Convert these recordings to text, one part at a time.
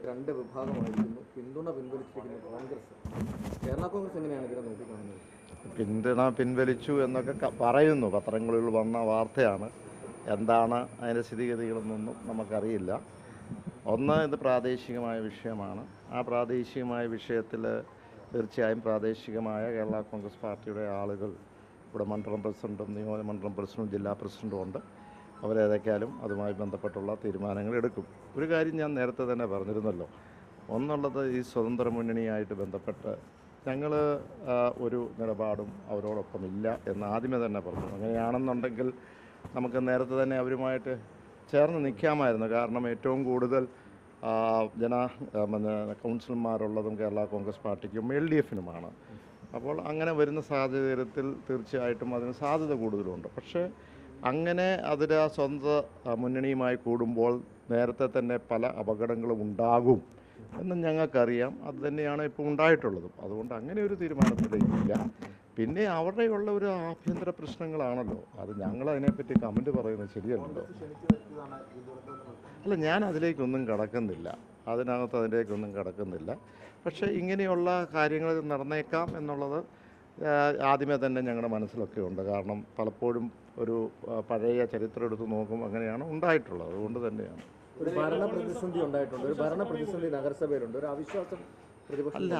രണ്ട് വിഭാഗമായിരിക്കുന്നു. പിന്തുണ പിൻവലിച്ചിരിക്കുന്നു കോൺഗ്രസ്. കേരള കോൺഗ്രസ് എങ്ങനെയാണ് ഇതിനെ നോക്കിക്കാണുന്നത്? പിന്തുണ പിൻവലിച്ചു എന്നൊക്കെ പറയുന്നു, പത്രങ്ങളിൽ വന്ന വാർത്തയാണ്. എന്താണ് അതിൻ്റെ സ്ഥിതിഗതികളെന്നൊന്നും നമുക്കറിയില്ല. ഒന്ന്, ഇത് പ്രാദേശികമായ വിഷയമാണ്. ആ പ്രാദേശികമായ വിഷയത്തിൽ തീർച്ചയായും പ്രാദേശികമായ കേരള കോൺഗ്രസ് പാർട്ടിയുടെ ആളുകൾ ഇവിടെ മണ്ഡലം പ്രസിഡൻറ്റും നിയോജകമണ്ഡലം പ്രസിഡൻറ്റും ജില്ലാ പ്രസിഡൻറ്റും ഉണ്ട്. അവരേതൊക്കെയാലും അതുമായി ബന്ധപ്പെട്ടുള്ള തീരുമാനങ്ങൾ എടുക്കും. ഒരു കാര്യം ഞാൻ നേരത്തെ തന്നെ പറഞ്ഞിരുന്നല്ലോ, ഒന്നുള്ളത് ഈ സ്വതന്ത്ര മുന്നണിയായിട്ട് ബന്ധപ്പെട്ട് ഞങ്ങൾ ഒരു നിലപാടും അവരോടൊപ്പം ഇല്ല എന്ന് ആദ്യമേ തന്നെ പറഞ്ഞു. അങ്ങനെയാണെന്നുണ്ടെങ്കിൽ നമുക്ക് നേരത്തെ തന്നെ അവരുമായിട്ട് ചേർന്ന് നിൽക്കാമായിരുന്നു. കാരണം ഏറ്റവും കൂടുതൽ കൗൺസിലർമാരുള്ളതും കേരള കോൺഗ്രസ് പാർട്ടിക്കും LDFനുമാണ്. അപ്പോൾ അങ്ങനെ വരുന്ന സാഹചര്യത്തിൽ തീർച്ചയായിട്ടും അതിന് സാധ്യത കൂടുതലുണ്ട്. പക്ഷേ അങ്ങനെ അതിൽ ആ സ്വന്തം മുന്നണിയുമായി കൂടുമ്പോൾ നേരത്തെ തന്നെ പല അപകടങ്ങളും ഉണ്ടാകും എന്ന് ഞങ്ങൾക്കറിയാം. അത് തന്നെയാണ് ഇപ്പോൾ ഉണ്ടായിട്ടുള്ളതും. അതുകൊണ്ട് അങ്ങനെ ഒരു തീരുമാനത്തിലേക്കില്ല. പിന്നെ അവരുടെയുള്ള ഒരു ആഭ്യന്തര പ്രശ്നങ്ങളാണല്ലോ, അത് ഞങ്ങൾ അതിനെപ്പറ്റി കമൻറ്റ് പറയുന്നത് ശരിയല്ലല്ലോ. അല്ല, ഞാൻ അതിലേക്കൊന്നും കടക്കുന്നില്ല, അതിലേക്കൊന്നും കടക്കുന്നില്ല. പക്ഷേ ഇങ്ങനെയുള്ള കാര്യങ്ങൾ നടന്നേക്കാം എന്നുള്ളത് ആദ്യമേ തന്നെ ഞങ്ങളുടെ മനസ്സിലൊക്കെ ഉണ്ട്. കാരണം പലപ്പോഴും ഒരു പഴയ ചരിത്രം എടുത്ത് നോക്കും അങ്ങനെയാണ് ഉണ്ടായിട്ടുള്ളത്. അതുകൊണ്ട് തന്നെയാണ് ഒരു ഭരണ പ്രതിസന്ധി ഉണ്ടായിട്ടുണ്ട്. ഒരു ഭരണ പ്രതിസന്ധി നഗരസഭയിലുണ്ട്. ഒരു അവിശ്വാസം അല്ല,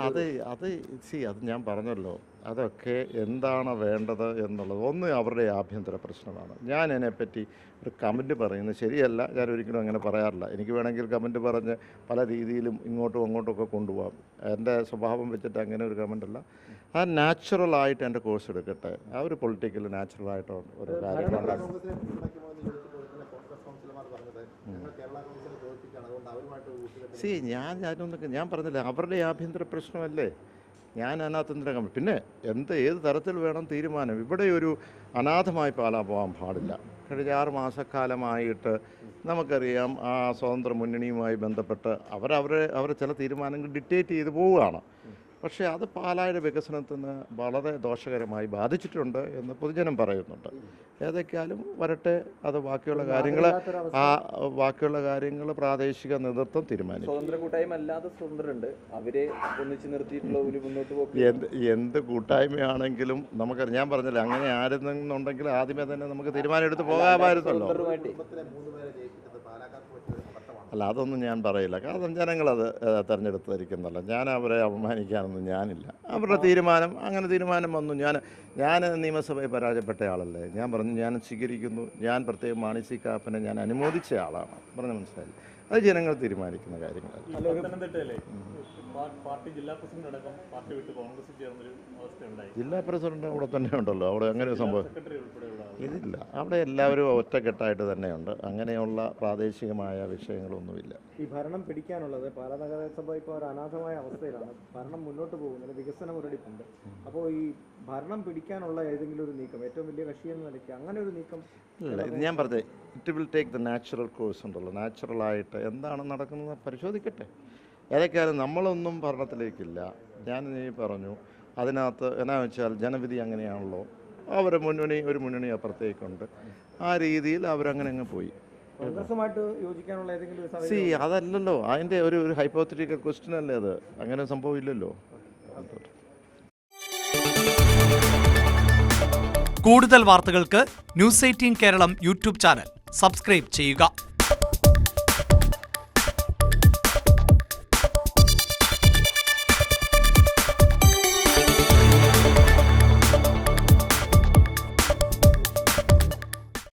അത് ഞാൻ പറഞ്ഞല്ലോ, അതൊക്കെ എന്താണ് വേണ്ടത് എന്നുള്ളത് ഒന്ന് അവരുടെ ആഭ്യന്തര പ്രശ്നമാണ്. ഞാൻ അതിനെപ്പറ്റി ഒരു കമൻറ്റ് പറയുന്നത് ശരിയല്ല. ഞാൻ ഒരിക്കലും അങ്ങനെ പറയാറില്ല. എനിക്ക് വേണമെങ്കിൽ കമൻറ്റ് പറഞ്ഞ് പല രീതിയിലും ഇങ്ങോട്ടും അങ്ങോട്ടുമൊക്കെ കൊണ്ടുപോകാം. എൻ്റെ സ്വഭാവം വെച്ചിട്ട് അങ്ങനെ ഒരു കമൻറ്റല്ല. ആ നാച്ചുറലായിട്ട് എൻ്റെ കോഴ്സ് എടുക്കട്ടെ. ആ ഒരു പൊളിറ്റിക്കൽ നാച്ചുറലായിട്ട് ഒരു കാര്യങ്ങളാണ്. ഞാൻ പറഞ്ഞില്ല, അവരുടെ ആഭ്യന്തര പ്രശ്നമല്ലേ. ഞാൻ അതിനകത്ത് എന്തിനാ കമ്പനി. പിന്നെ ഏത് തരത്തിൽ വേണം തീരുമാനം. ഇവിടെ ഒരു അനാഥമായി പാലാ പോകാൻ പാടില്ല. കഴിഞ്ഞ 6 മാസക്കാലമായിട്ട് നമുക്കറിയാം ആ സ്വതന്ത്ര മുന്നണിയുമായി ബന്ധപ്പെട്ട് അവരെ ചില തീരുമാനങ്ങൾ ഡിക്റ്റേറ്റ് ചെയ്ത് പോവുകയാണ്. പക്ഷേ അത് പാലായുടെ വികസനത്തിന് വളരെ ദോഷകരമായി ബാധിച്ചിട്ടുണ്ട് എന്ന് പൊതുജനം പറയുന്നുണ്ട്. ഏതൊക്കെയാലും വരട്ടെ, അത് ബാക്കിയുള്ള കാര്യങ്ങൾ പ്രാദേശിക നേതൃത്വം തീരുമാനിക്കും. സ്വതന്ത്ര കൂട്ടായ്മ അല്ലാതെ സ്വതന്ത്രരുണ്ട്, അവരെ ഒന്നിച്ച് നിർത്തിയിട്ടുള്ള ഒരു മുന്നോട്ട് പോക്ക്. എന്ത് കൂട്ടായ്മയാണെങ്കിലും നമുക്ക്, ഞാൻ പറഞ്ഞില്ല, അങ്ങനെ ആരെന്നുണ്ടെങ്കിൽ ആദ്യമേ തന്നെ നമുക്ക് തീരുമാനം എടുത്ത് പോകാമായിരുന്നല്ലോ. അല്ല, അതൊന്നും ഞാൻ പറയില്ല. കാരണം ജനങ്ങളത് തിരഞ്ഞെടുത്തിരിക്കുന്നല്ല. ഞാൻ അവരെ അപമാനിക്കാനൊന്നും ഞാനില്ല. അവരുടെ തീരുമാനം, അങ്ങനെ തീരുമാനം വന്നു. ഞാൻ നിയമസഭയിൽ പരാജയപ്പെട്ട ആളല്ലേ. ഞാൻ പറഞ്ഞു, ഞാൻ സ്വീകരിക്കുന്നു. ഞാൻ പ്രത്യേകം മാണി സി കാപ്പനെ ഞാൻ അനുമോദിച്ച ആളാണ്. പറഞ്ഞ് മനസ്സിലായി. അത് ജനങ്ങൾ തീരുമാനിക്കുന്ന കാര്യങ്ങളല്ല. ജില്ലാ പ്രസിഡന്റ് അവിടെ തന്നെ ഉണ്ടല്ലോ. അവിടെ അങ്ങനെ സംഭവം ഇതില്ല. അവിടെ എല്ലാവരും ഒറ്റക്കെട്ടായിട്ട് തന്നെയുണ്ട്. അങ്ങനെയുള്ള പ്രാദേശികമായ വിഷയങ്ങളൊന്നുമില്ല. ഈ ഭരണം പിടിക്കാനുള്ളത് പാലാ നഗരസഭ ഇപ്പോൾ ഒരു അനാഥമായ അവസ്ഥയിലാണ്. ഭരണം മുന്നോട്ട് പോകുന്നതിന് വികസനം ഒരടിപ്പുണ്ട്. അപ്പോൾ ഈ ഭരണം പിടിക്കാനുള്ള ഏതെങ്കിലും ഒരു നീക്കം, ഏറ്റവും വലിയ കക്ഷി എന്ന നിലയ്ക്ക് അങ്ങനെ ഒരു നീക്കം ഇല്ല. ഞാൻ പറഞ്ഞത് it will take the natural course ഉണ്ടല്ലോ. നാച്ചുറലായിട്ട് എന്താണ് നടക്കുന്നത് പരിശോധിക്കട്ടെ. ഏതൊക്കെയാലും നമ്മളൊന്നും ഭരണത്തിലേക്കില്ല. ഞാൻ പറഞ്ഞു, അതിനകത്ത് എന്നാ വെച്ചാൽ ജനവിധി അങ്ങനെയാണല്ലോ. ഒരു മുന്നണി അപ്പുറത്തേക്കുണ്ട്. ആ രീതിയിൽ അവരങ്ങനെ അങ്ങ് പോയി. യോജിക്കാനുള്ള ഏതെങ്കിലും അതല്ലല്ലോ അതിൻ്റെ ഒരു ഹൈപ്പോത്തറ്റിക്കൽ ക്വസ്റ്റ്യൻ അല്ലേ അത്. അങ്ങനെ സംഭവമില്ലല്ലോ. കൂടുതൽ വാർത്തകൾക്ക് News 18 Keralam YouTube channel subscribe ചെയ്യുക.